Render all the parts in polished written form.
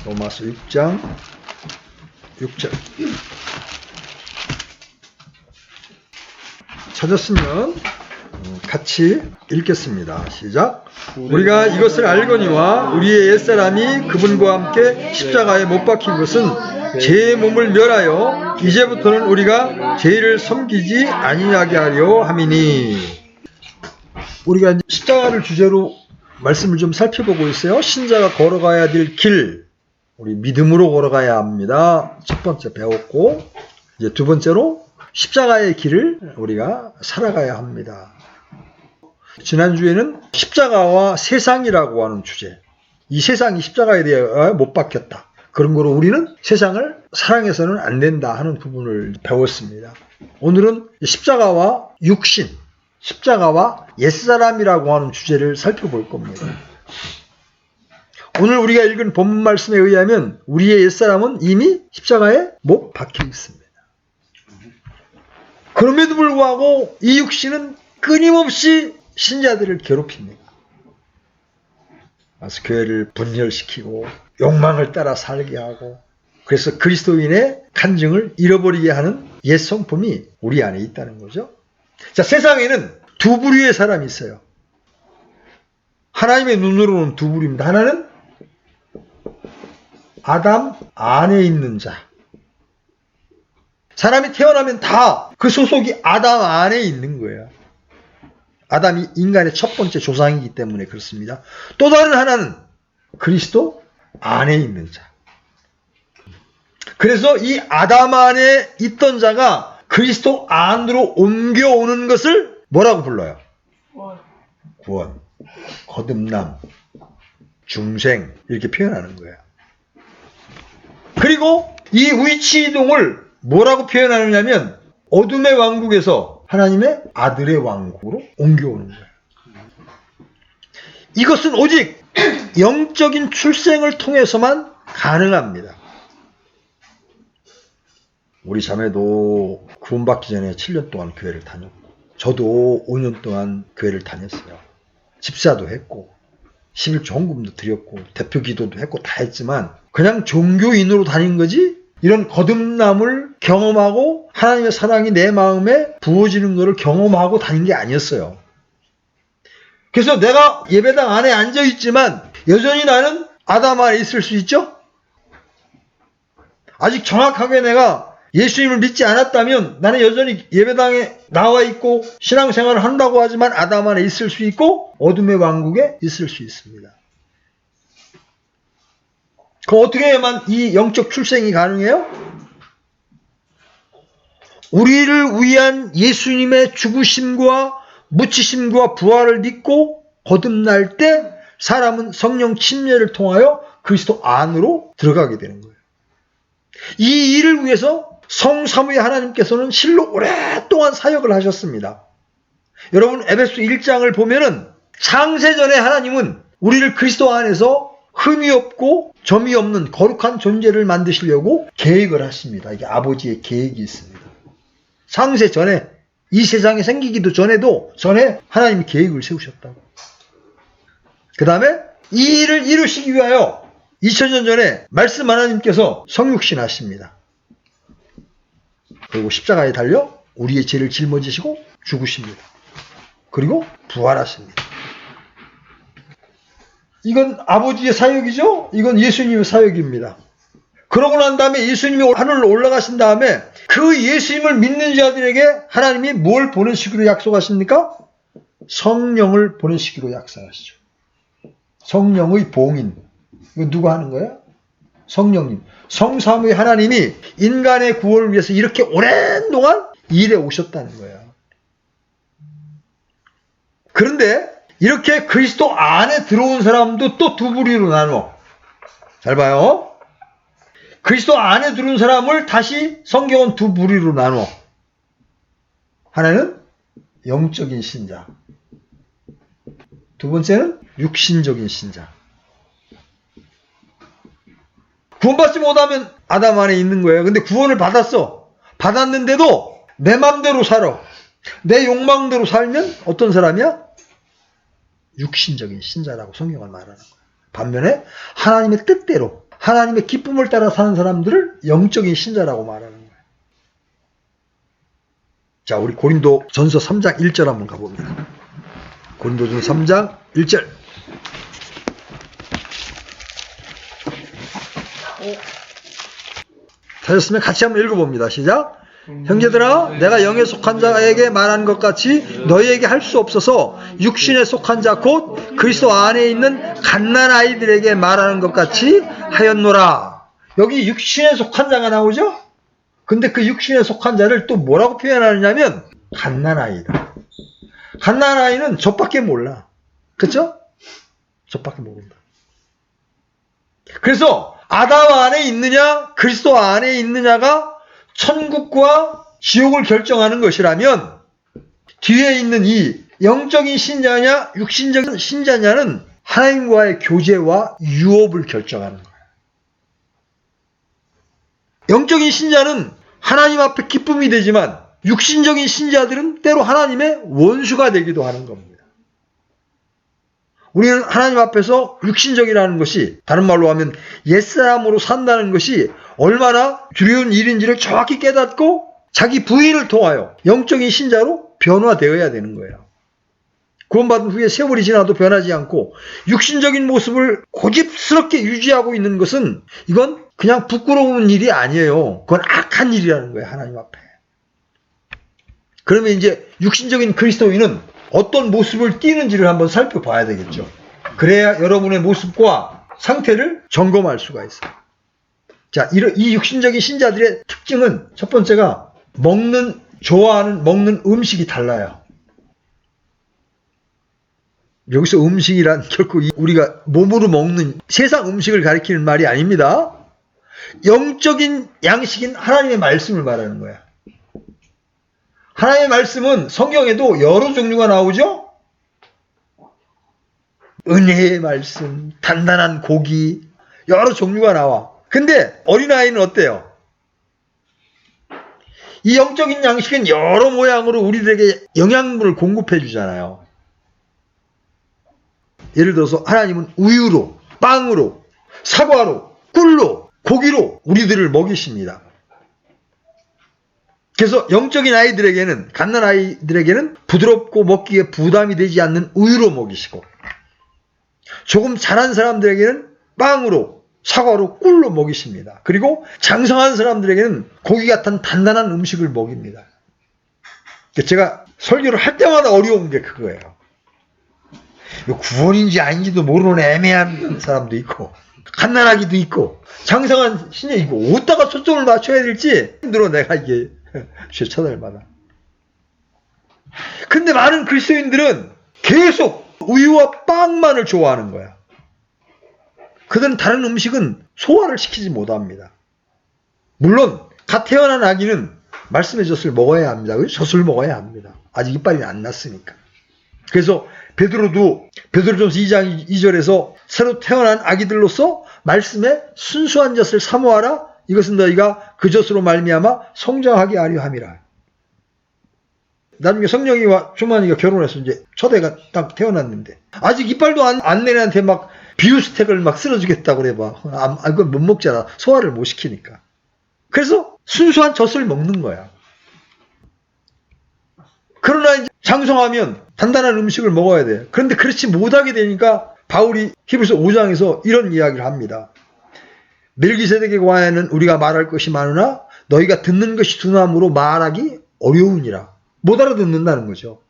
로마서 6장 6절. 찾았으면 같이 읽겠습니다. 시작. 우리가 이것을 알거니와 우리의 옛사람이 그분과 함께 십자가에 못 박힌 것은 죄의 몸을 멸하여 이제부터는 우리가 죄를 섬기지 아니하게 하려 함이니. 우리가 십자가를 주제로 말씀을 좀 살펴보고 있어요. 신자가 걸어가야 될 길, 우리 믿음으로 걸어가야 합니다. 첫 번째 배웠고, 이제 두 번째로 십자가의 길을 우리가 살아가야 합니다. 지난주에는 십자가와 세상이라고 하는 주제, 이 세상이 십자가에 대해 못 박혔다, 그런 거로 우리는 세상을 사랑해서는 안 된다 하는 부분을 배웠습니다. 오늘은 십자가와 육신, 십자가와 옛사람이라고 하는 주제를 살펴볼 겁니다. 오늘 우리가 읽은 본문 말씀에 의하면 우리의 옛사람은 이미 십자가에 못 박혀 있습니다. 그럼에도 불구하고 이 육신은 끊임없이 신자들을 괴롭힙니다. 그래서 교회를 분열시키고 욕망을 따라 살게 하고, 그래서 그리스도인의 간증을 잃어버리게 하는 옛 성품이 우리 안에 있다는 거죠. 자, 세상에는 두 부류의 사람이 있어요. 하나님의 눈으로는 두 부류입니다. 하나는 아담 안에 있는 자. 사람이 태어나면 다 그 소속이 아담 안에 있는 거예요. 아담이 인간의 첫 번째 조상이기 때문에 그렇습니다. 또 다른 하나는 그리스도 안에 있는 자. 그래서 이 아담 안에 있던 자가 그리스도 안으로 옮겨오는 것을 뭐라고 불러요? 구원, 거듭남, 중생, 이렇게 표현하는 거예요. 그리고 이 위치 이동을 뭐라고 표현하느냐면 어둠의 왕국에서 하나님의 아들의 왕국으로 옮겨오는 거예요. 이것은 오직 영적인 출생을 통해서만 가능합니다. 우리 자매도 구원받기 전에 7년 동안 교회를 다녔고, 저도 5년 동안 교회를 다녔어요. 집사도 했고 11조 헌금도 드렸고 대표 기도도 했고 다 했지만 그냥 종교인으로 다닌 거지, 이런 거듭남을 경험하고 하나님의 사랑이 내 마음에 부어지는 것을 경험하고 다닌 게 아니었어요. 그래서 내가 예배당 안에 앉아있지만 여전히 나는 아담 안에 있을 수 있죠? 아직 정확하게 내가 예수님을 믿지 않았다면 나는 여전히 예배당에 나와 있고 신앙생활을 한다고 하지만 아담 안에 있을 수 있고 어둠의 왕국에 있을 수 있습니다. 그럼 어떻게 해야만 이 영적 출생이 가능해요? 우리를 위한 예수님의 죽으심과 묻히심과 부활을 믿고 거듭날 때 사람은 성령 침례를 통하여 그리스도 안으로 들어가게 되는 거예요. 이 일을 위해서 성삼위의 하나님께서는 실로 오랫동안 사역을 하셨습니다. 여러분, 에베소 1장을 보면은 창세전에 하나님은 우리를 그리스도 안에서 흠이 없고 점이 없는 거룩한 존재를 만드시려고 계획을 하십니다. 이게 아버지의 계획이 있습니다. 창세전에, 이 세상이 생기기도 전에 하나님이 계획을 세우셨다고. 그 다음에 이 일을 이루시기 위하여 2000년 전에 말씀 하나님께서 성육신 하십니다. 그리고 십자가에 달려 우리의 죄를 짊어지시고 죽으십니다. 그리고 부활하십니다. 이건 아버지의 사역이죠? 이건 예수님의 사역입니다. 그러고 난 다음에 예수님이 하늘로 올라가신 다음에 그 예수님을 믿는 자들에게 하나님이 뭘 보내시기로 약속하십니까? 성령을 보내시기로 약속하시죠. 성령의 봉인. 이거 누가 하는 거예요? 성령님. 성삼위의 하나님이 인간의 구원을 위해서 이렇게 오랜 동안 일해 오셨다는 거예요. 그런데 이렇게 그리스도 안에 들어온 사람도 또 두 부류로 나눠. 잘 봐요. 그리스도 안에 들어온 사람을 다시 성경은 두 부류로 나눠. 하나는 영적인 신자. 두 번째는 육신적인 신자. 구원받지 못하면 아담 안에 있는 거예요. 근데 구원을 받았어. 받았는데도 내 맘대로 살아. 내 욕망대로 살면 어떤 사람이야? 육신적인 신자라고 성경은 말하는 거예요. 반면에 하나님의 뜻대로, 하나님의 기쁨을 따라 사는 사람들을 영적인 신자라고 말하는 거예요. 자, 우리 고린도 전서 3장 1절 한번 가봅니다. 고린도전서 3장 1절. 찾았으면 같이 한번 읽어봅니다. 시작. 형제들아, 내가 영에 속한 자에게 말하는 것 같이 너희에게 할 수 없어서 육신에 속한 자 곧 그리스도 안에 있는 갓난 아이들에게 말하는 것 같이 하였노라. 여기 육신에 속한 자가 나오죠? 근데 그 육신에 속한 자를 또 뭐라고 표현하느냐면 갓난 아이다. 갓난 아이는 젖밖에 몰라. 그쵸? 젖밖에 모른다. 그래서 아담 안에 있느냐 그리스도 안에 있느냐가 천국과 지옥을 결정하는 것이라면 뒤에 있는 이 영적인 신자냐 육신적인 신자냐는 하나님과의 교제와 유업을 결정하는 거예요. 영적인 신자는 하나님 앞에 기쁨이 되지만 육신적인 신자들은 때로 하나님의 원수가 되기도 하는 겁니다. 우리는 하나님 앞에서 육신적이라는 것이 다른 말로 하면 옛사람으로 산다는 것이 얼마나 두려운 일인지를 정확히 깨닫고 자기 부인을 통하여 영적인 신자로 변화되어야 되는 거예요. 구원받은 후에 세월이 지나도 변하지 않고 육신적인 모습을 고집스럽게 유지하고 있는 것은 이건 그냥 부끄러운 일이 아니에요. 그건 악한 일이라는 거예요. 하나님 앞에. 그러면 이제 육신적인 그리스도인은 어떤 모습을 띠는지를 한번 살펴봐야 되겠죠. 그래야 여러분의 모습과 상태를 점검할 수가 있어요. 자, 이 육신적인 신자들의 특징은 첫 번째가 좋아하는 먹는 음식이 달라요. 여기서 음식이란 결코 우리가 몸으로 먹는 세상 음식을 가리키는 말이 아닙니다. 영적인 양식인 하나님의 말씀을 말하는 거야. 하나님의 말씀은 성경에도 여러 종류가 나오죠? 은혜의 말씀, 단단한 고기, 여러 종류가 나와. 근데 어린아이는 어때요? 이 영적인 양식은 여러 모양으로 우리들에게 영양분을 공급해 주잖아요. 예를 들어서 하나님은 우유로, 빵으로, 사과로, 꿀로, 고기로 우리들을 먹이십니다. 그래서 영적인 아이들에게는, 갓난 아이들에게는 부드럽고 먹기에 부담이 되지 않는 우유로 먹이시고, 조금 자란 사람들에게는 빵으로, 사과로, 꿀로 먹이십니다. 그리고 장성한 사람들에게는 고기 같은 단단한 음식을 먹입니다. 제가 설교를 할 때마다 어려운 게 그거예요. 구원인지 아닌지도 모르는 애매한 사람도 있고, 갓난아기도 있고, 장성한 신녀 있고, 어디다가 초점을 맞춰야 될지 힘들어, 내가 이게. 쳐달마다. 근데 많은 그리스도인들은 계속 우유와 빵만을 좋아하는 거야. 그들은 다른 음식은 소화를 시키지 못합니다. 물론 갓 태어난 아기는 말씀의 젖을 먹어야 합니다. 젖을 먹어야 합니다. 아직 이빨이 안 났으니까. 그래서 베드로전서 2장 2절에서 새로 태어난 아기들로서 말씀의 순수한 젖을 사모하라. 이것은 너희가 그 젖으로 말미암아 성장하게 하려 함이라. 나중에 성령이와 충만이가 결혼해서 이제 첫애가 딱 태어났는데 아직 이빨도 안 낸 애한테 막 비유스텍을 막 쓸어주겠다고 그래 봐. 그건 못 먹잖아. 소화를 못 시키니까. 그래서 순수한 젖을 먹는 거야. 그러나 이제 장성하면 단단한 음식을 먹어야 돼. 그런데 그렇지 못하게 되니까 바울이 히브리서 5장에서 이런 이야기를 합니다. 멜기세덱에 관하여는 우리가 말할 것이 많으나 너희가 듣는 것이 둔함으로 말하기 어려우니라. 못 알아듣는다는 거죠.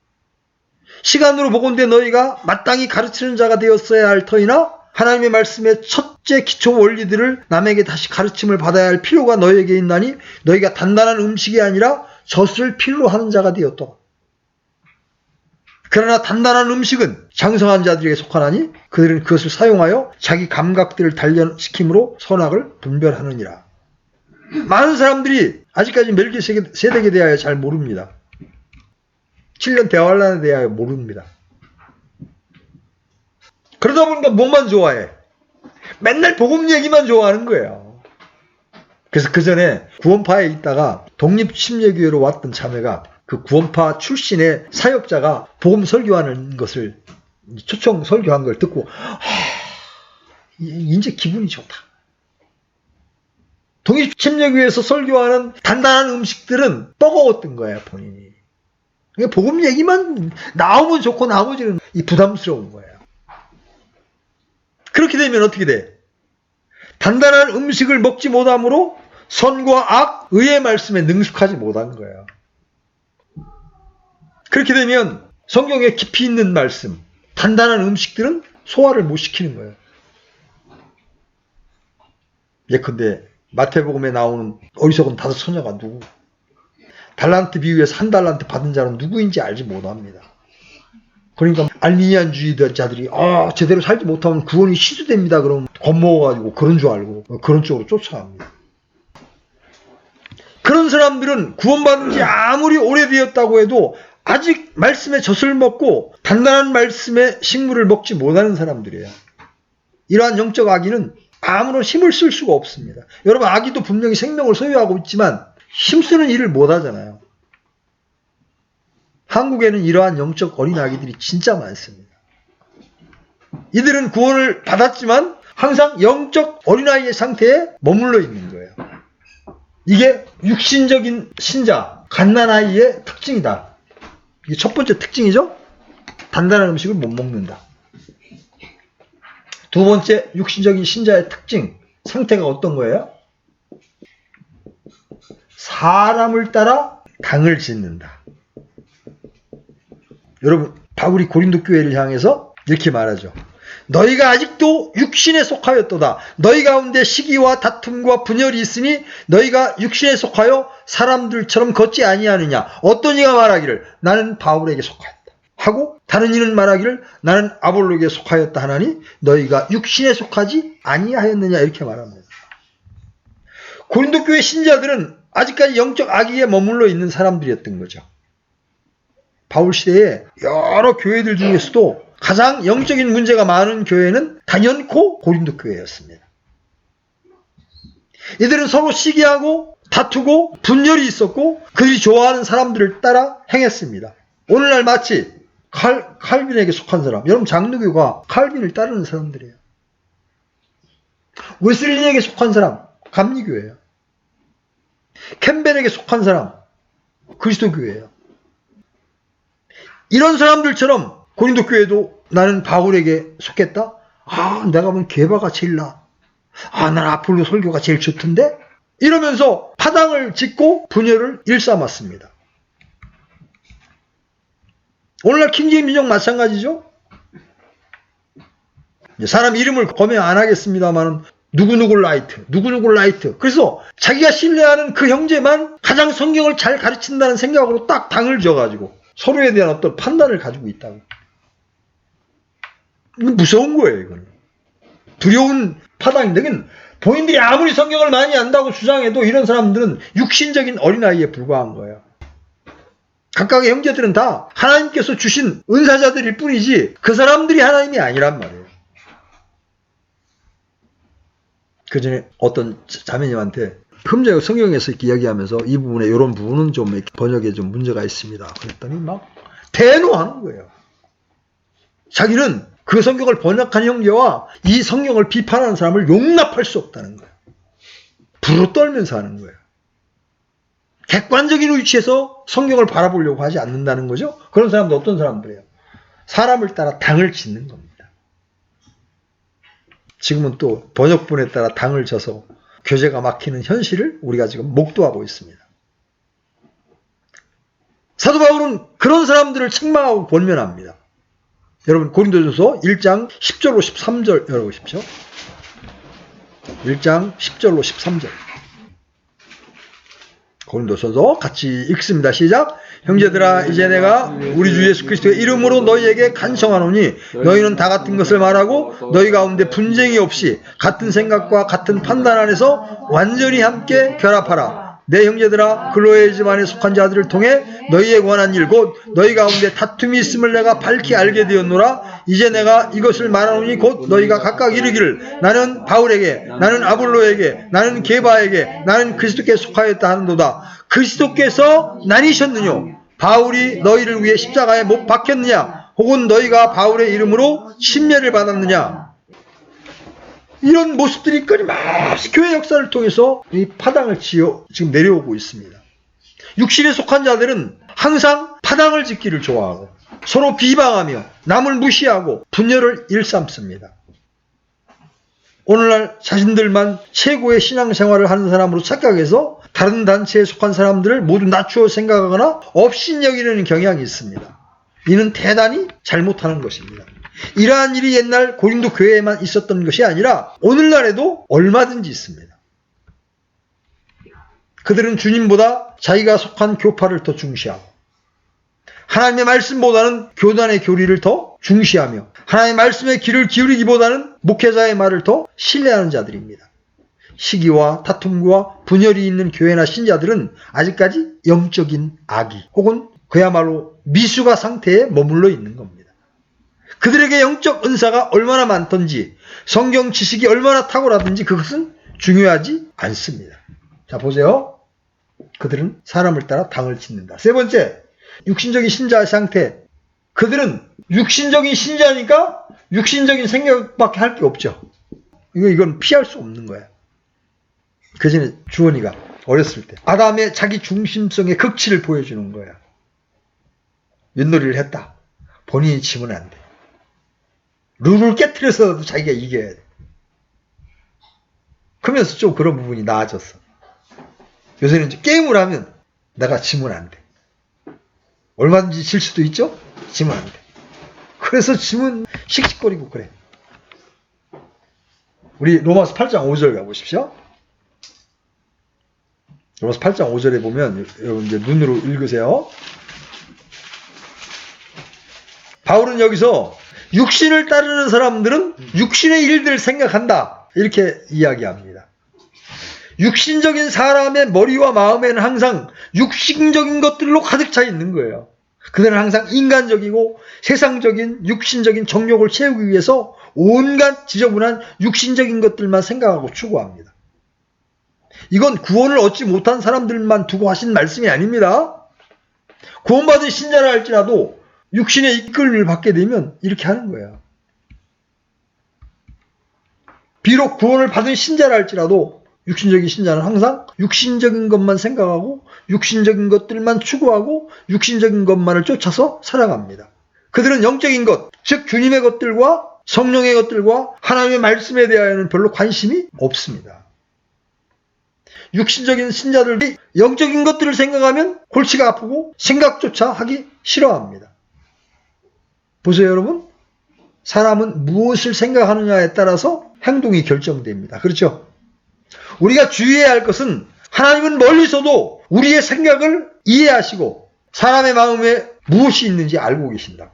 시간으로 보건대 너희가 마땅히 가르치는 자가 되었어야 할 터이나 하나님의 말씀의 첫째 기초 원리들을 남에게 다시 가르침을 받아야 할 필요가 너희에게 있나니 너희가 단단한 음식이 아니라 젖을 필요로 하는 자가 되었다. 그러나 단단한 음식은 장성한 자들에게 속하나니 그들은 그것을 사용하여 자기 감각들을 단련시킴으로 선악을 분별하느니라. 많은 사람들이 아직까지 멜기세덱에 대하여 잘 모릅니다. 7년 대환란에 대하여 모릅니다. 그러다 보니까 뭐만 좋아해? 맨날 복음 얘기만 좋아하는 거예요. 그래서 그 전에 구원파에 있다가 독립침례교회로 왔던 자매가 그 구원파 출신의 사역자가 복음 설교하는 것을 초청 설교한 걸 듣고 이제 기분이 좋다. 동일 침략 위해서 설교하는 단단한 음식들은 뻐거웠던 거야, 본인이. 복음 얘기만 나오면 좋고 나머지는 부담스러운 거야. 그렇게 되면 어떻게 돼? 단단한 음식을 먹지 못함으로 선과 악, 의의 말씀에 능숙하지 못한 거예요. 그렇게 되면 성경에 깊이 있는 말씀, 단단한 음식들은 소화를 못 시키는 거예요. 예컨대 마태복음에 나오는 어리석은 5 처녀가 누구? 달란트 비유에서 1 달란트 받은 자는 누구인지 알지 못합니다. 그러니까 알미니안주의자들이 제대로 살지 못하면 구원이 시주됩니다. 그러면 겁먹어가지고 그런 줄 알고 그런 쪽으로 쫓아갑니다. 그런 사람들은 구원받은 지 아무리 오래되었다고 해도 아직 말씀의 젖을 먹고 단단한 말씀의 식물을 먹지 못하는 사람들이에요. 이러한 영적 악의는 아무런 힘을 쓸 수가 없습니다. 여러분, 악의도 분명히 생명을 소유하고 있지만 힘쓰는 일을 못하잖아요. 한국에는 이러한 영적 어린 아기들이 진짜 많습니다. 이들은 구원을 받았지만 항상 영적 어린아이의 상태에 머물러 있는 거예요. 이게 육신적인 신자, 갓난아이의 특징이다. 이게 첫 번째 특징이죠. 단단한 음식을 못 먹는다. 두 번째, 육신적인 신자의 특징, 상태가 어떤 거예요? 사람을 따라 당을 짓는다. 여러분, 바울이 고린도 교회를 향해서 이렇게 말하죠. 너희가 아직도 육신에 속하였도다. 너희 가운데 시기와 다툼과 분열이 있으니 너희가 육신에 속하여 사람들처럼 걷지 아니하느냐. 어떤 이가 말하기를 나는 바울에게 속하였다 하고, 다른 이는 말하기를 나는 아볼로에게 속하였다 하나니 너희가 육신에 속하지 아니하였느냐, 이렇게 말합니다. 고린도 교회 신자들은 아직까지 영적 악의에 머물러 있는 사람들이었던 거죠. 바울 시대에 여러 교회들 중에서도 가장 영적인 문제가 많은 교회는 단연코 고린도 교회였습니다. 이들은 서로 시기하고 다투고 분열이 있었고 그들이 좋아하는 사람들을 따라 행했습니다. 오늘날 마치 칼빈에게 속한 사람, 여러분 장로교가 칼빈을 따르는 사람들이에요. 웨슬리에게 속한 사람, 감리교예요. 캠벨에게 속한 사람, 그리스도교예요. 이런 사람들처럼 고린도 교회도 나는 바울에게 속했다? 내가 보면 게바가 제일 나아. 난 아폴로 설교가 제일 좋던데? 이러면서 파당을 짓고 분열을 일삼았습니다. 오늘날 킹제임 민족 마찬가지죠? 사람 이름을 검명 안 하겠습니다만 누구누구 라이트. 그래서 자기가 신뢰하는 그 형제만 가장 성경을 잘 가르친다는 생각으로 딱 당을 지어가지고 서로에 대한 어떤 판단을 가지고 있다고. 이건 무서운 거예요, 이건. 두려운 파당인데, 본인들이 아무리 성경을 많이 안다고 주장해도 이런 사람들은 육신적인 어린아이에 불과한 거예요. 각각의 형제들은 다 하나님께서 주신 은사자들일 뿐이지 그 사람들이 하나님이 아니란 말이에요. 그 전에 어떤 자매님한테 성경에서 이렇게 이야기하면서 이 부분에 이런 부분은 좀 이렇게 번역에 좀 문제가 있습니다. 그랬더니 막 대노하는 거예요. 자기는 그 성경을 번역한 형제와 이 성경을 비판하는 사람을 용납할 수 없다는 거예요. 불어 떨면서 하는 거예요. 객관적인 위치에서 성경을 바라보려고 하지 않는다는 거죠. 그런 사람도 어떤 사람들이에요? 사람을 따라 당을 짓는 겁니다. 지금은 또 번역본에 따라 당을 져서 교재가 막히는 현실을 우리가 지금 목도하고 있습니다. 사도 바울은 그런 사람들을 책망하고 권면합니다. 여러분 고린도전서 1장 10절로 13절 열어보십시오. 1장 10절로 13절. 고린도전서 같이 읽습니다. 시작. 형제들아, 이제 내가 우리 주 예수 그리스도의 이름으로 너희에게 간청하노니 너희는 다 같은 것을 말하고 너희 가운데 분쟁이 없이 같은 생각과 같은 판단 안에서 완전히 함께 결합하라. 내 형제들아, 글로의 집안에 속한 자들을 통해 너희에 관한 일 곧 너희 가운데 다툼이 있음을 내가 밝히 알게 되었노라. 이제 내가 이것을 말하노니 곧 너희가 각각 이르기를 나는 바울에게, 나는 아볼로에게, 나는 게바에게, 나는 그리스도께 속하였다 하는도다. 그리스도께서 나뉘셨느뇨? 바울이 너희를 위해 십자가에 못 박혔느냐? 혹은 너희가 바울의 이름으로 침례를 받았느냐? 이런 모습들이 끊임없이 교회 역사를 통해서 이 파당을 지어 지금 내려오고 있습니다. 육신에 속한 자들은 항상 파당을 짓기를 좋아하고 서로 비방하며 남을 무시하고 분열을 일삼습니다. 오늘날 자신들만 최고의 신앙생활을 하는 사람으로 착각해서 다른 단체에 속한 사람들을 모두 낮추어 생각하거나 업신여기려는 경향이 있습니다. 이는 대단히 잘못하는 것입니다. 이러한 일이 옛날 고린도 교회에만 있었던 것이 아니라 오늘날에도 얼마든지 있습니다. 그들은 주님보다 자기가 속한 교파를 더 중시하고 하나님의 말씀보다는 교단의 교리를 더 중시하며 하나님의 말씀에 귀를 기울이기보다는 목회자의 말을 더 신뢰하는 자들입니다. 시기와 다툼과 분열이 있는 교회나 신자들은 아직까지 영적인 악이 혹은 그야말로 미숙아 상태에 머물러 있는 겁니다. 그들에게 영적 은사가 얼마나 많던지 성경 지식이 얼마나 탁월하든지 그것은 중요하지 않습니다. 자, 보세요. 그들은 사람을 따라 당을 짓는다. 세 번째, 육신적인 신자의 상태. 그들은 육신적인 신자니까 육신적인 생각밖에 할 게 없죠. 이건 피할 수 없는 거야. 그 전에 주원이가 어렸을 때 아담의 자기 중심성의 극치를 보여주는 거야. 윷놀이를 했다. 본인이 지면 안 돼. 룰을 깨트려서라도 자기가 이겨야 돼. 그러면서 좀 그런 부분이 나아졌어. 요새는 이제 게임을 하면 내가 지면 안 돼. 얼마든지 질 수도 있죠? 지면 안 돼. 그래서 지면 씩씩거리고 그래. 우리 로마서 8장 5절 가보십시오. 로마서 8장 5절에 보면 여러분 이제 눈으로 읽으세요. 바울은 여기서 육신을 따르는 사람들은 육신의 일들을 생각한다. 이렇게 이야기합니다. 육신적인 사람의 머리와 마음에는 항상 육신적인 것들로 가득 차 있는 거예요. 그들은 항상 인간적이고 세상적인 육신적인 정욕을 채우기 위해서 온갖 지저분한 육신적인 것들만 생각하고 추구합니다. 이건 구원을 얻지 못한 사람들만 두고 하신 말씀이 아닙니다. 구원받은 신자라 할지라도 육신의 이끌림을 받게 되면 이렇게 하는 거예요. 비록 구원을 받은 신자라 할지라도 육신적인 신자는 항상 육신적인 것만 생각하고 육신적인 것들만 추구하고 육신적인 것만을 쫓아서 살아갑니다. 그들은 영적인 것, 즉 주님의 것들과 성령의 것들과 하나님의 말씀에 대하여는 별로 관심이 없습니다. 육신적인 신자들이 영적인 것들을 생각하면 골치가 아프고 생각조차 하기 싫어합니다. 보세요, 여러분. 사람은 무엇을 생각하느냐에 따라서 행동이 결정됩니다. 그렇죠? 우리가 주의해야 할 것은 하나님은 멀리서도 우리의 생각을 이해하시고 사람의 마음에 무엇이 있는지 알고 계신다고.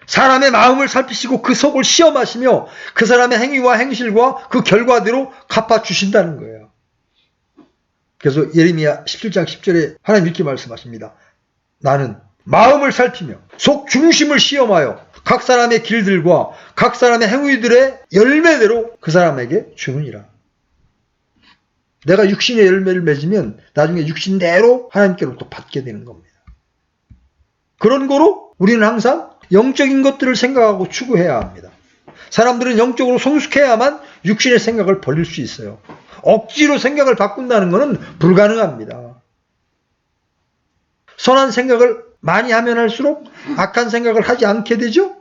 사람의 마음을 살피시고 그 속을 시험하시며 그 사람의 행위와 행실과 그 결과대로 갚아주신다는 거예요. 그래서 예레미야 17장 10절에 하나님 이렇게 말씀하십니다. 나는 마음을 살피며 속 중심을 시험하여 각 사람의 길들과 각 사람의 행위들의 열매대로 그 사람에게 주느니라. 내가 육신의 열매를 맺으면 나중에 육신대로 하나님께로부터 받게 되는 겁니다. 그런 거로 우리는 항상 영적인 것들을 생각하고 추구해야 합니다. 사람들은 영적으로 성숙해야만 육신의 생각을 버릴 수 있어요. 억지로 생각을 바꾼다는 것은 불가능합니다. 선한 생각을 많이 하면 할수록 악한 생각을 하지 않게 되죠.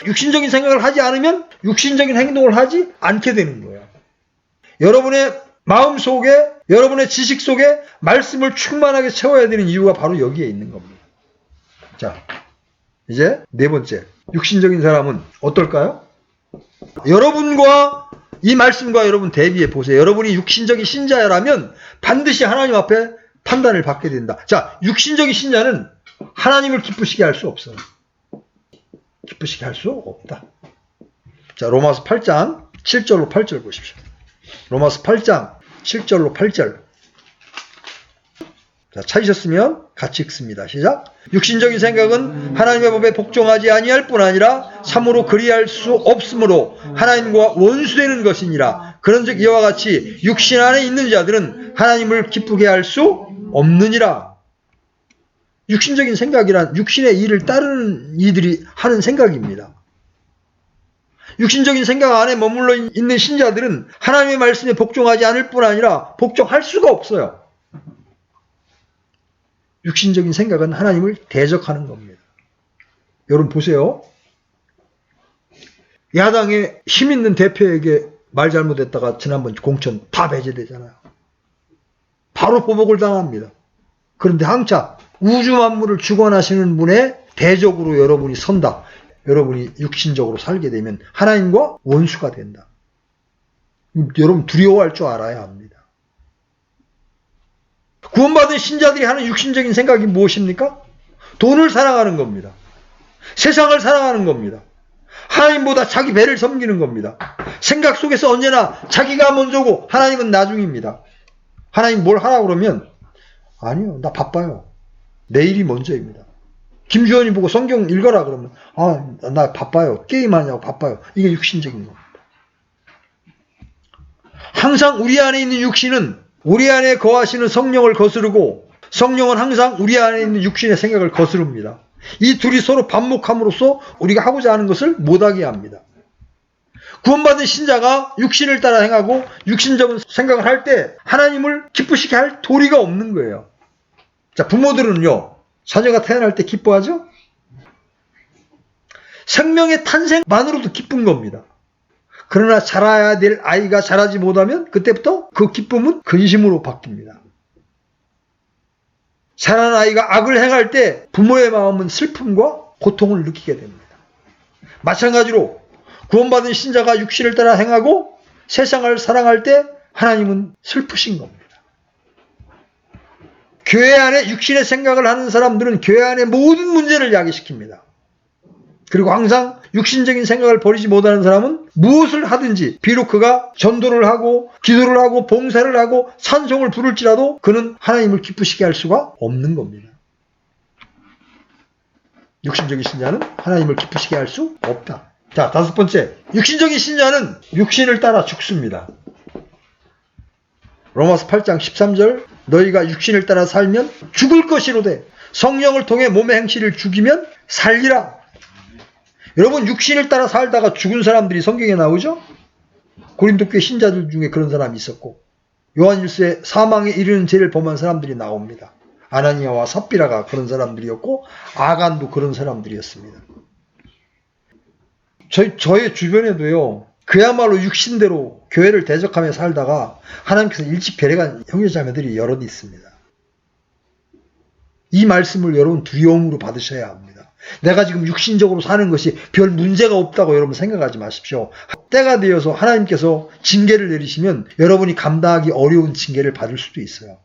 육신적인 생각을 하지 않으면 육신적인 행동을 하지 않게 되는 거예요. 여러분의 마음 속에, 여러분의 지식 속에 말씀을 충만하게 채워야 되는 이유가 바로 여기에 있는 겁니다. 자, 이제 네 번째, 육신적인 사람은 어떨까요? 여러분과 이 말씀과 여러분 대비해 보세요. 여러분이 육신적인 신자라면 반드시 하나님 앞에 판단을 받게 된다. 자, 육신적인 신자는 하나님을 기쁘시게 할 수 없어요. 기쁘시게 할 수 없다. 자, 로마서 8장 7절로 8절 보십시오. 로마서 8장 7절로 8절. 자, 찾으셨으면 같이 읽습니다. 시작. 육신적인 생각은 하나님의 법에 복종하지 아니할 뿐 아니라 참으로 그리할 수 없으므로 하나님과 원수되는 것이니라. 그런즉 이와 같이 육신 안에 있는 자들은 하나님을 기쁘게 할 수 없느니라. 육신적인 생각이란 육신의 일을 따르는 이들이 하는 생각입니다. 육신적인 생각 안에 머물러 있는 신자들은 하나님의 말씀에 복종하지 않을 뿐 아니라 복종할 수가 없어요. 육신적인 생각은 하나님을 대적하는 겁니다. 여러분 보세요. 야당의 힘 있는 대표에게 말 잘못했다가 지난번 공천 다 배제되잖아요. 바로 보복을 당합니다. 그런데 항상 우주 만물을 주관하시는 분의 대적으로 여러분이 선다. 여러분이 육신적으로 살게 되면 하나님과 원수가 된다. 여러분 두려워할 줄 알아야 합니다. 구원받은 신자들이 하는 육신적인 생각이 무엇입니까? 돈을 사랑하는 겁니다. 세상을 사랑하는 겁니다. 하나님보다 자기 배를 섬기는 겁니다. 생각 속에서 언제나 자기가 먼저고 하나님은 나중입니다. 하나님 뭘 하라고 그러면 아니요, 나 바빠요. 내일이 먼저입니다. 김주현이 보고 성경 읽어라 그러면 나 바빠요. 게임하냐고 바빠요. 이게 육신적인 겁니다. 항상 우리 안에 있는 육신은 우리 안에 거하시는 성령을 거스르고 성령은 항상 우리 안에 있는 육신의 생각을 거스릅니다. 이 둘이 서로 반목함으로써 우리가 하고자 하는 것을 못하게 합니다. 구원받은 신자가 육신을 따라 행하고 육신적인 생각을 할 때 하나님을 기쁘시게 할 도리가 없는 거예요. 자, 부모들은요, 자녀가 태어날 때 기뻐하죠? 생명의 탄생만으로도 기쁜 겁니다. 그러나 자라야 될 아이가 자라지 못하면 그때부터 그 기쁨은 근심으로 바뀝니다. 자라는 아이가 악을 행할 때 부모의 마음은 슬픔과 고통을 느끼게 됩니다. 마찬가지로 구원받은 신자가 육신을 따라 행하고 세상을 사랑할 때 하나님은 슬프신 겁니다. 교회 안에 육신의 생각을 하는 사람들은 교회 안에 모든 문제를 야기시킵니다. 그리고 항상 육신적인 생각을 버리지 못하는 사람은 무엇을 하든지 비록 그가 전도를 하고 기도를 하고 봉사를 하고 찬송을 부를지라도 그는 하나님을 기쁘시게 할 수가 없는 겁니다. 육신적인 신자는 하나님을 기쁘시게 할 수 없다. 자, 다섯 번째, 육신적인 신자는 육신을 따라 죽습니다. 로마서 8장 13절, 너희가 육신을 따라 살면 죽을 것이로되 성령을 통해 몸의 행실을 죽이면 살리라. 여러분, 육신을 따라 살다가 죽은 사람들이 성경에 나오죠? 고린도 교회 신자들 중에 그런 사람이 있었고, 요한일서에 사망에 이르는 죄를 범한 사람들이 나옵니다. 아나니아와 삽비라가 그런 사람들이었고 아간도 그런 사람들이었습니다. 저의 주변에도요, 그야말로 육신대로 교회를 대적하며 살다가 하나님께서 일찍 배려간 형제자매들이 여럿 있습니다. 이 말씀을 여러분 두려움으로 받으셔야 합니다. 내가 지금 육신적으로 사는 것이 별 문제가 없다고 여러분 생각하지 마십시오. 때가 되어서 하나님께서 징계를 내리시면 여러분이 감당하기 어려운 징계를 받을 수도 있어요.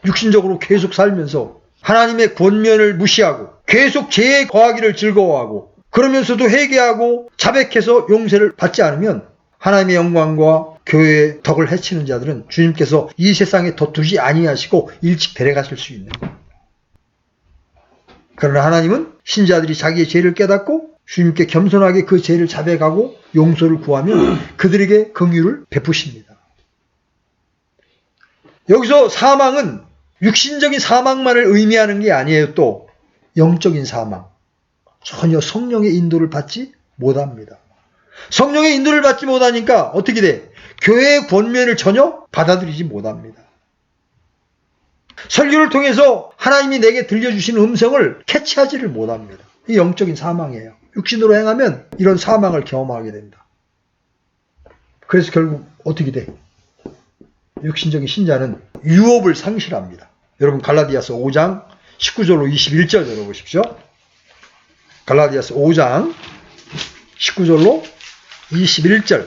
육신적으로 계속 살면서 하나님의 권면을 무시하고 계속 죄에 거하기를 즐거워하고 그러면서도 회개하고 자백해서 용서를 받지 않으면 하나님의 영광과 교회의 덕을 해치는 자들은 주님께서 이 세상에 더 두지 아니하시고 일찍 데려가실 수 있는 겁니다. 그러나 하나님은 신자들이 자기의 죄를 깨닫고 주님께 겸손하게 그 죄를 자백하고 용서를 구하면 그들에게 긍휼을 베푸십니다. 여기서 사망은 육신적인 사망만을 의미하는 게 아니에요. 또 영적인 사망. 전혀 성령의 인도를 받지 못합니다. 성령의 인도를 받지 못하니까 어떻게 돼? 교회의 권면을 전혀 받아들이지 못합니다. 설교를 통해서 하나님이 내게 들려주시는 음성을 캐치하지를 못합니다. 이 영적인 사망이에요. 육신으로 행하면 이런 사망을 경험하게 된다. 그래서 결국 어떻게 돼? 육신적인 신자는 유업을 상실합니다. 여러분 갈라디아서 5장 19절로 21절 열어보십시오. 갈라디아서 5장 19절로 21절.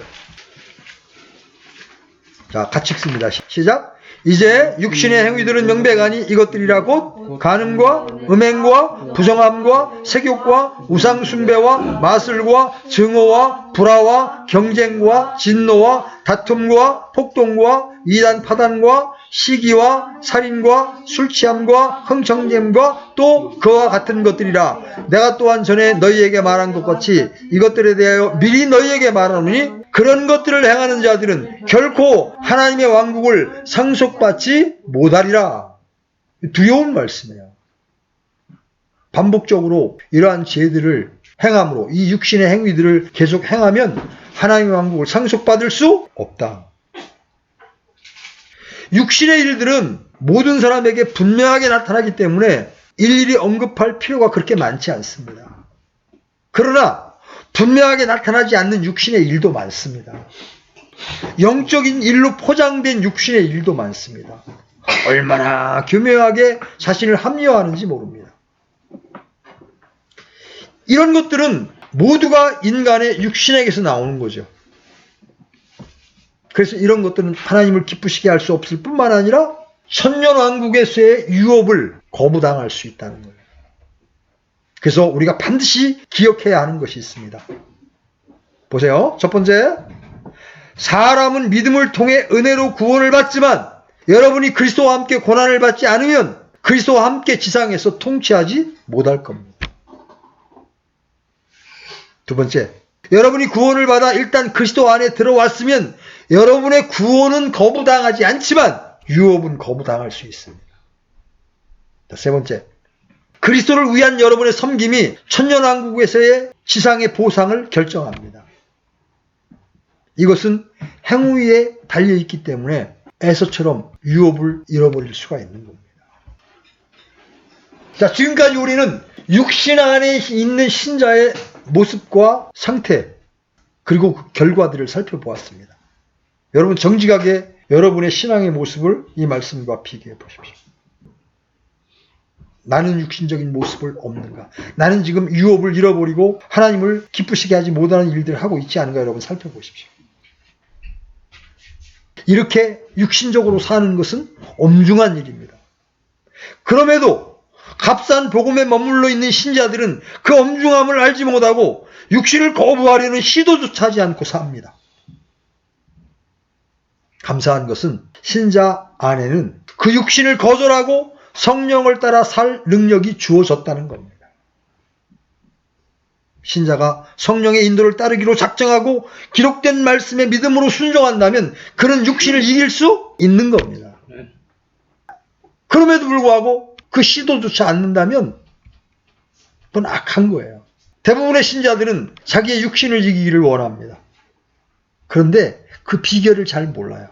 자, 같이 읽습니다. 시작. 이제 육신의 행위들은 명백하니 이것들이라 곧 간음과 음행과 부정함과 색욕과 우상숭배와 마술과 증오와 불화와 경쟁과 진노와 다툼과 폭동과 이단 파단과 시기와 살인과 술취함과 흥청됨과 또 그와 같은 것들이라. 내가 또한 전에 너희에게 말한 것 같이 이것들에 대하여 미리 너희에게 말하노니 그런 것들을 행하는 자들은 결코 하나님의 왕국을 상속받지 못하리라. 두려운 말씀이에요. 반복적으로 이러한 죄들을 행함으로 이 육신의 행위들을 계속 행하면 하나님의 왕국을 상속받을 수 없다. 육신의 일들은 모든 사람에게 분명하게 나타나기 때문에 일일이 언급할 필요가 그렇게 많지 않습니다. 그러나 분명하게 나타나지 않는 육신의 일도 많습니다. 영적인 일로 포장된 육신의 일도 많습니다. 얼마나 교묘하게 자신을 합리화하는지 모릅니다. 이런 것들은 모두가 인간의 육신에게서 나오는 거죠. 그래서 이런 것들은 하나님을 기쁘시게 할 수 없을 뿐만 아니라 천년왕국에서의 유업을 거부당할 수 있다는 거예요. 그래서 우리가 반드시 기억해야 하는 것이 있습니다. 보세요. 첫 번째, 사람은 믿음을 통해 은혜로 구원을 받지만 여러분이 그리스도와 함께 고난을 받지 않으면 그리스도와 함께 지상에서 통치하지 못할 겁니다. 두 번째, 여러분이 구원을 받아 일단 그리스도 안에 들어왔으면 여러분의 구원은 거부당하지 않지만 유업은 거부당할 수 있습니다. 세 번째, 그리스도를 위한 여러분의 섬김이 천년왕국에서의 지상의 보상을 결정합니다. 이것은 행위에 달려있기 때문에 에서처럼 유업을 잃어버릴 수가 있는 겁니다. 자, 지금까지 우리는 육신 안에 있는 신자의 모습과 상태 그리고 그 결과들을 살펴보았습니다. 여러분 정직하게 여러분의 신앙의 모습을 이 말씀과 비교해 보십시오. 나는 육신적인 모습을 없는가? 나는 지금 유업을 잃어버리고 하나님을 기쁘시게 하지 못하는 일들을 하고 있지 않은가? 여러분 살펴보십시오. 이렇게 육신적으로 사는 것은 엄중한 일입니다. 그럼에도 값싼 복음에 머물러 있는 신자들은 그 엄중함을 알지 못하고 육신을 거부하려는 시도조차 하지 않고 삽니다. 감사한 것은 신자 안에는 그 육신을 거절하고 성령을 따라 살 능력이 주어졌다는 겁니다. 신자가 성령의 인도를 따르기로 작정하고 기록된 말씀에 믿음으로 순종한다면 그는 육신을 이길 수 있는 겁니다. 그럼에도 불구하고 그 시도조차 않는다면 그건 악한 거예요. 대부분의 신자들은 자기의 육신을 이기기를 원합니다. 그런데 그 비결을 잘 몰라요.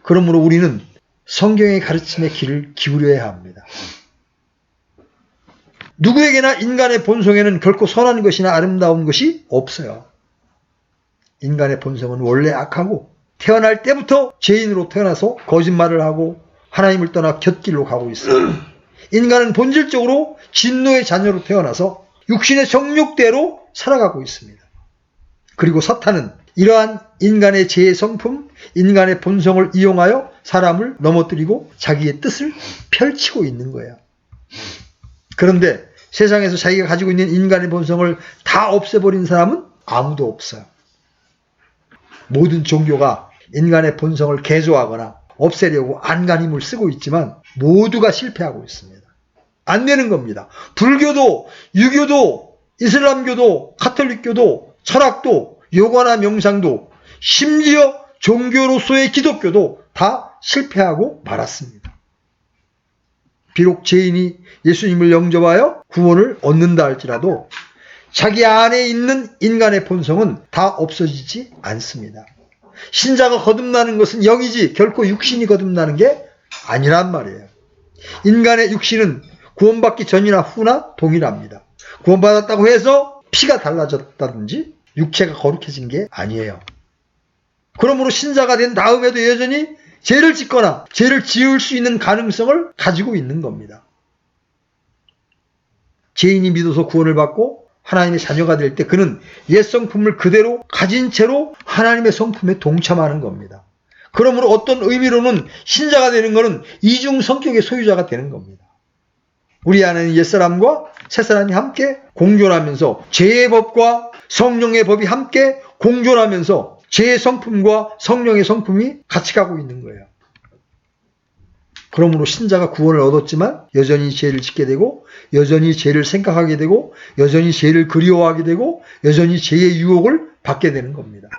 그러므로 우리는 성경의 가르침의 귀를 기울여야 합니다. 누구에게나 인간의 본성에는 결코 선한 것이나 아름다운 것이 없어요. 인간의 본성은 원래 악하고 태어날 때부터 죄인으로 태어나서 거짓말을 하고 하나님을 떠나 곁길로 가고 있어요. 인간은 본질적으로 진노의 자녀로 태어나서 육신의 정욕대로 살아가고 있습니다. 그리고 사탄은 이러한 인간의 죄의 성품, 인간의 본성을 이용하여 사람을 넘어뜨리고 자기의 뜻을 펼치고 있는 거예요. 그런데 세상에서 자기가 가지고 있는 인간의 본성을 다 없애버린 사람은 아무도 없어요. 모든 종교가 인간의 본성을 개조하거나 없애려고 안간힘을 쓰고 있지만 모두가 실패하고 있습니다. 안 되는 겁니다. 불교도, 유교도, 이슬람교도, 가톨릭교도, 철학도, 요가나 명상도, 심지어 종교로서의 기독교도 다 실패하고 말았습니다. 비록 죄인이 예수님을 영접하여 구원을 얻는다 할지라도 자기 안에 있는 인간의 본성은 다 없어지지 않습니다. 신자가 거듭나는 것은 영이지 결코 육신이 거듭나는 게 아니란 말이에요. 인간의 육신은 구원받기 전이나 후나 동일합니다. 구원받았다고 해서 피가 달라졌다든지 육체가 거룩해진 게 아니에요. 그러므로 신자가 된 다음에도 여전히 죄를 짓거나 죄를 지을 수 있는 가능성을 가지고 있는 겁니다. 죄인이 믿어서 구원을 받고 하나님의 자녀가 될 때 그는 옛 성품을 그대로 가진 채로 하나님의 성품에 동참하는 겁니다. 그러므로 어떤 의미로는 신자가 되는 것은 이중 성격의 소유자가 되는 겁니다. 우리 안에는 옛사람과 새사람이 함께 공존하면서 죄의 법과 성령의 법이 함께 공존하면서 죄의 성품과 성령의 성품이 같이 가고 있는 거예요. 그러므로 신자가 구원을 얻었지만 여전히 죄를 짓게 되고 여전히 죄를 생각하게 되고 여전히 죄를 그리워하게 되고 여전히 죄의 유혹을 받게 되는 겁니다.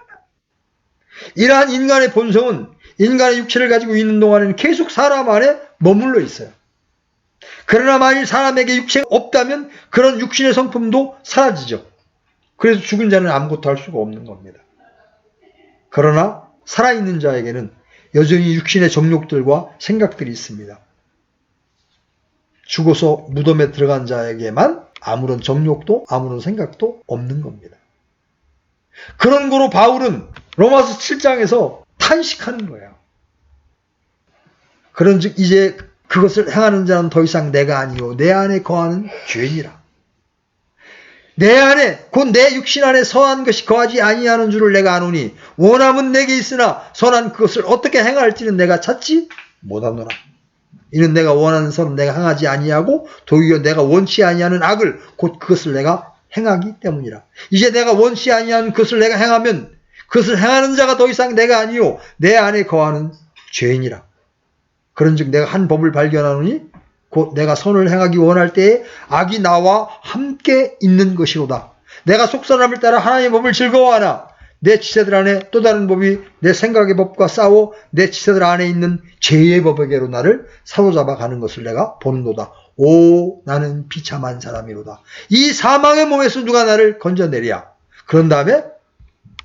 이러한 인간의 본성은 인간의 육체를 가지고 있는 동안에는 계속 사람 안에 머물러 있어요. 그러나 만일 사람에게 육체가 없다면 그런 육신의 성품도 사라지죠. 그래서 죽은 자는 아무것도 할 수가 없는 겁니다. 그러나 살아있는 자에게는 여전히 육신의 정욕들과 생각들이 있습니다. 죽어서 무덤에 들어간 자에게만 아무런 정욕도 아무런 생각도 없는 겁니다. 그런 거로 바울은 로마서 7장에서 탄식하는 거예요. 그런즉 이제 그것을 행하는 자는 더 이상 내가 아니요 내 안에 거하는 죄니라. 내 안에 곧 내 육신 안에 선한 것이 거하지 아니하는 줄을 내가 아노니 원함은 내게 있으나 선한 그것을 어떻게 행할지는 내가 찾지 못하노라. 이는 내가 원하는 선은 내가 행하지 아니하고 도리어 내가 원치 아니하는 악을 곧 그것을 내가 행하기 때문이라. 이제 내가 원치 아니하는 그것을 내가 행하면 그것을 행하는 자가 더 이상 내가 아니요 내 안에 거하는 죄인이라. 그런즉 내가 한 법을 발견하노니 곧 내가 선을 행하기 원할 때에 악이 나와 함께 있는 것이로다. 내가 속사람을 따라 하나님의 법을 즐거워하나 내 지체들 안에 또 다른 법이 내 생각의 법과 싸워 내 지체들 안에 있는 죄의 법에게로 나를 사로잡아 가는 것을 내가 보는도다. 오 나는 비참한 사람이로다. 이 사망의 몸에서 누가 나를 건져내랴. 그런 다음에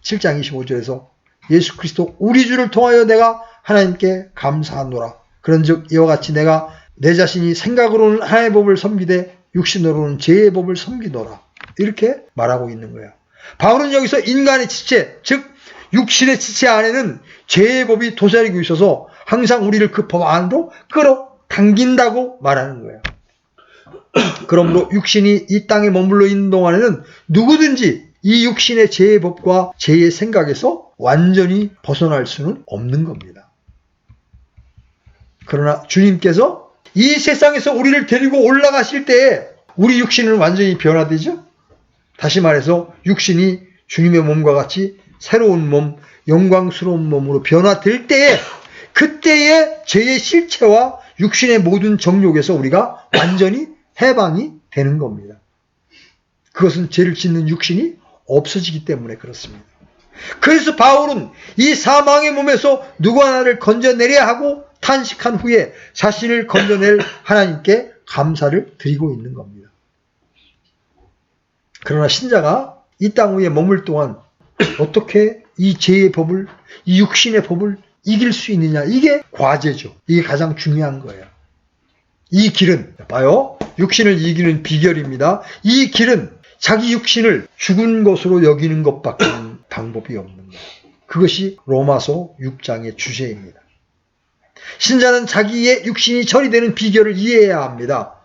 7장 25절에서 예수 그리스도 우리 주를 통하여 내가 하나님께 감사하노라. 그런즉 이와 같이 내가 내 자신이 생각으로는 하나님의 법을 섬기되 육신으로는 죄의 법을 섬기노라. 이렇게 말하고 있는 거예요. 바울은 여기서 인간의 지체, 즉 육신의 지체 안에는 죄의 법이 도사리고 있어서 항상 우리를 그 법 안으로 끌어당긴다고 말하는 거예요. 그러므로 육신이 이 땅에 머물러 있는 동안에는 누구든지 이 육신의 죄의 법과 죄의 생각에서 완전히 벗어날 수는 없는 겁니다. 그러나 주님께서 이 세상에서 우리를 데리고 올라가실 때에 우리 육신은 완전히 변화되죠. 다시 말해서 육신이 주님의 몸과 같이 새로운 몸, 영광스러운 몸으로 변화될 때에 그때의 죄의 실체와 육신의 모든 정욕에서 우리가 완전히 해방이 되는 겁니다. 그것은 죄를 짓는 육신이 없어지기 때문에 그렇습니다. 그래서 바울은 이 사망의 몸에서 누가 나를 건져내려 하고 탄식한 후에 자신을 건져낼 하나님께 감사를 드리고 있는 겁니다. 그러나 신자가 이 땅 위에 머물 동안 어떻게 이 죄의 법을, 이 육신의 법을 이길 수 있느냐. 이게 과제죠. 이게 가장 중요한 거예요. 이 길은, 봐요. 육신을 이기는 비결입니다. 이 길은 자기 육신을 죽은 것으로 여기는 것밖에 방법이 없는 거예요. 그것이 로마서 6장의 주제입니다. 신자는 자기의 육신이 처리되는 비결을 이해해야 합니다.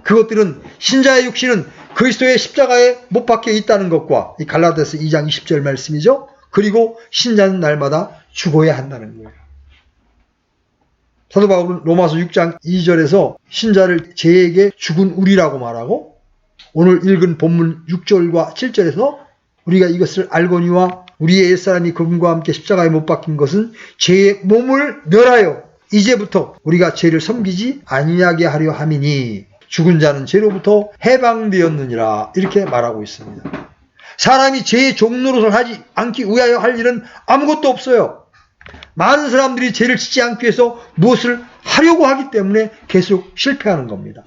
그것들은 신자의 육신은 그리스도의 십자가에 못 박혀 있다는 것과 이 갈라디아서 2장 20절 말씀이죠. 그리고 신자는 날마다 죽어야 한다는 거예요. 사도 바울은 로마서 6장 2절에서 신자를 죄에게 죽은 우리라고 말하고 오늘 읽은 본문 6절과 7절에서 우리가 이것을 알거니와 우리의 옛사람이 그분과 함께 십자가에 못 박힌 것은 죄의 몸을 멸하여 이제부터 우리가 죄를 섬기지 아니하게 하려 함이니 죽은 자는 죄로부터 해방되었느니라. 이렇게 말하고 있습니다. 사람이 죄의 종노릇을 하지 않기 위하여 할 일은 아무것도 없어요. 많은 사람들이 죄를 짓지 않기 위해서 무엇을 하려고 하기 때문에 계속 실패하는 겁니다.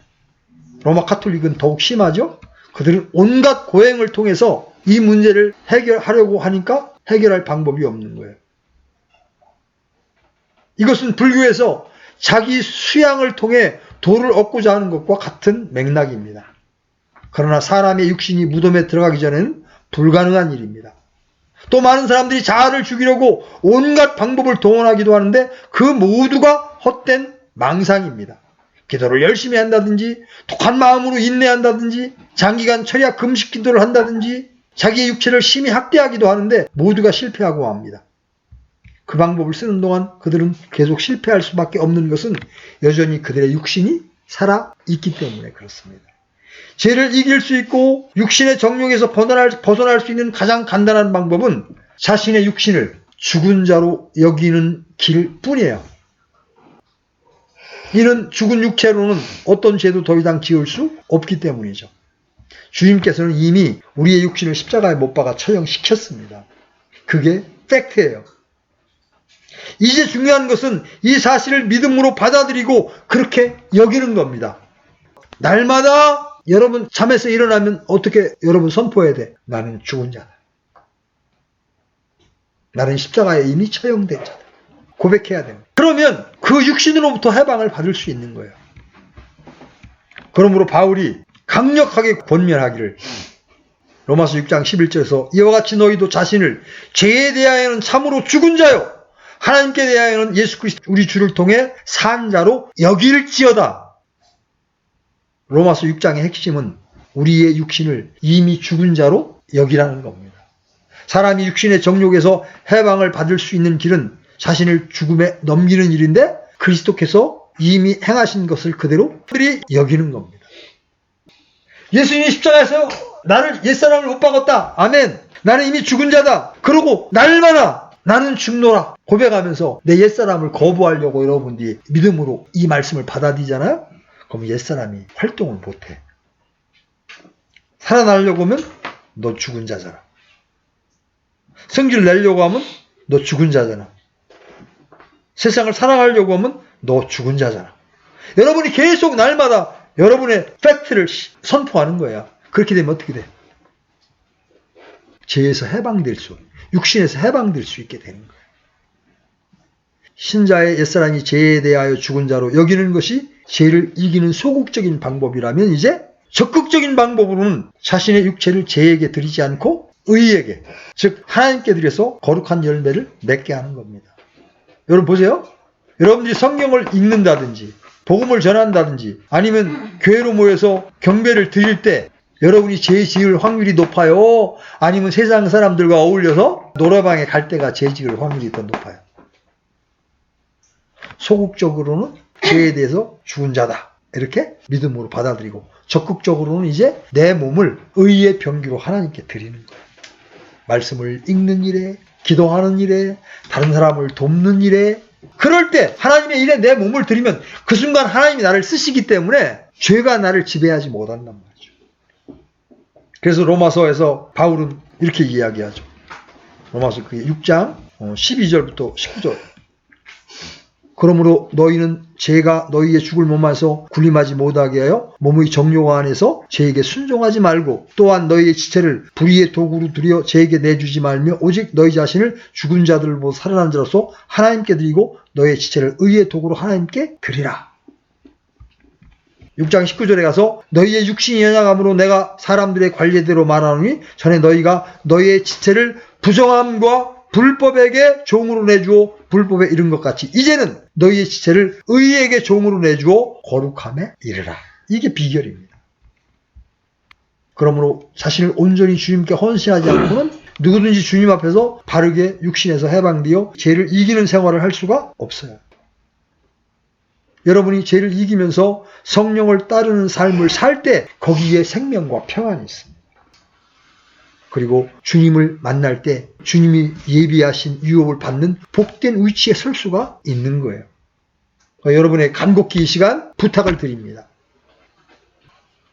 로마 카톨릭은 더욱 심하죠. 그들은 온갖 고행을 통해서 이 문제를 해결하려고 하니까 해결할 방법이 없는 거예요. 이것은 불교에서 자기 수양을 통해 도를 얻고자 하는 것과 같은 맥락입니다. 그러나 사람의 육신이 무덤에 들어가기 전에는 불가능한 일입니다. 또 많은 사람들이 자아를 죽이려고 온갖 방법을 동원하기도 하는데 그 모두가 헛된 망상입니다. 기도를 열심히 한다든지 독한 마음으로 인내한다든지 장기간 철야 금식 기도를 한다든지 자기의 육체를 심히 학대하기도 하는데 모두가 실패하고 맙니다. 그 방법을 쓰는 동안 그들은 계속 실패할 수밖에 없는 것은 여전히 그들의 육신이 살아있기 때문에 그렇습니다. 죄를 이길 수 있고 육신의 정욕에서 벗어날 수 있는 가장 간단한 방법은 자신의 육신을 죽은 자로 여기는 길뿐이에요. 이는 죽은 육체로는 어떤 죄도 더 이상 지을 수 없기 때문이죠. 주님께서는 이미 우리의 육신을 십자가에 못 박아 처형시켰습니다. 그게 팩트예요. 이제 중요한 것은 이 사실을 믿음으로 받아들이고 그렇게 여기는 겁니다. 날마다 여러분 잠에서 일어나면 어떻게 여러분 선포해야 돼? 나는 죽은 자다. 나는 십자가에 이미 처형된 자다. 고백해야 돼요. 그러면 그 육신으로부터 해방을 받을 수 있는 거예요. 그러므로 바울이 강력하게 권면하기를 로마서 6장 11절에서 이와 같이 너희도 자신을 죄에 대하여는 참으로 죽은 자요 하나님께 대하여는 예수 그리스도 우리 주를 통해 산 자로 여길지어다. 로마서 6장의 핵심은 우리의 육신을 이미 죽은 자로 여기라는 겁니다. 사람이 육신의 정욕에서 해방을 받을 수 있는 길은 자신을 죽음에 넘기는 일인데 그리스도께서 이미 행하신 것을 그대로 그들이 여기는 겁니다. 예수님이 십자가에서 나를 옛사람을 못 박았다. 아멘. 나는 이미 죽은 자다. 그러고 날마다 나는 죽노라 고백하면서 내 옛사람을 거부하려고 여러분들이 믿음으로 이 말씀을 받아들이잖아요. 그럼 옛사람이 활동을 못해. 살아나려고 하면 너 죽은 자잖아. 성질을 내려고 하면 너 죽은 자잖아. 세상을 사랑하려고 하면 너 죽은 자잖아. 여러분이 계속 날마다 여러분의 팩트를 선포하는 거야. 그렇게 되면 어떻게 돼? 죄에서 해방될 수, 육신에서 해방될 수 있게 되는 거예요. 신자의 옛사람이 죄에 대하여 죽은 자로 여기는 것이 죄를 이기는 소극적인 방법이라면 이제 적극적인 방법으로는 자신의 육체를 죄에게 드리지 않고 의에게, 즉 하나님께 드려서 거룩한 열매를 맺게 하는 겁니다. 여러분 보세요. 여러분들이 성경을 읽는다든지 복음을 전한다든지 아니면 교회로 모여서 경배를 드릴 때 여러분이 죄 지을 확률이 높아요? 아니면 세상 사람들과 어울려서 노래방에 갈 때가 죄 지을 확률이 더 높아요? 소극적으로는 죄에 대해서 죽은 자다. 이렇게 믿음으로 받아들이고 적극적으로는 이제 내 몸을 의의 병기로 하나님께 드리는 거예요. 말씀을 읽는 일에, 기도하는 일에, 다른 사람을 돕는 일에, 그럴 때 하나님의 일에 내 몸을 드리면 그 순간 하나님이 나를 쓰시기 때문에 죄가 나를 지배하지 못한단 말이죠. 그래서 로마서에서 바울은 이렇게 이야기하죠. 로마서 6장 12절부터 19절. 그러므로 너희는 죄가 너희의 죽을 몸 안에서 군림하지 못하게 하여 몸의 정욕 안에서 죄에게 순종하지 말고 또한 너희의 지체를 불의의 도구로 들여 죄에게 내주지 말며 오직 너희 자신을 죽은 자들보다 살아난 자로서 하나님께 드리고 너희의 지체를 의의 도구로 하나님께 드리라. 6장 19절에 가서 너희의 육신이 연약함으로 내가 사람들의 관례대로 말하노니 전에 너희가 너희의 지체를 부정함과 불법에게 종으로 내주어 불법에 이른 것 같이 이제는 너희의 지체를 의에게 종으로 내주어 거룩함에 이르라. 이게 비결입니다. 그러므로 자신을 온전히 주님께 헌신하지 않고는 누구든지 주님 앞에서 바르게 육신에서 해방되어 죄를 이기는 생활을 할 수가 없어요. 여러분이 죄를 이기면서 성령을 따르는 삶을 살 때 거기에 생명과 평안이 있습니다. 그리고 주님을 만날 때 주님이 예비하신 유업을 받는 복된 위치에 설 수가 있는 거예요. 여러분의 간곡히 이 시간 부탁을 드립니다.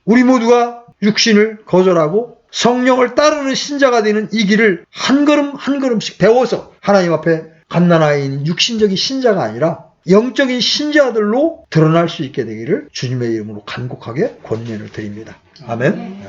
우리 모두가 육신을 거절하고 성령을 따르는 신자가 되는 이 길을 한 걸음 한 걸음씩 배워서 하나님 앞에 갓난아이인 육신적인 신자가 아니라 영적인 신자들로 드러날 수 있게 되기를 주님의 이름으로 간곡하게 권면을 드립니다. 아멘.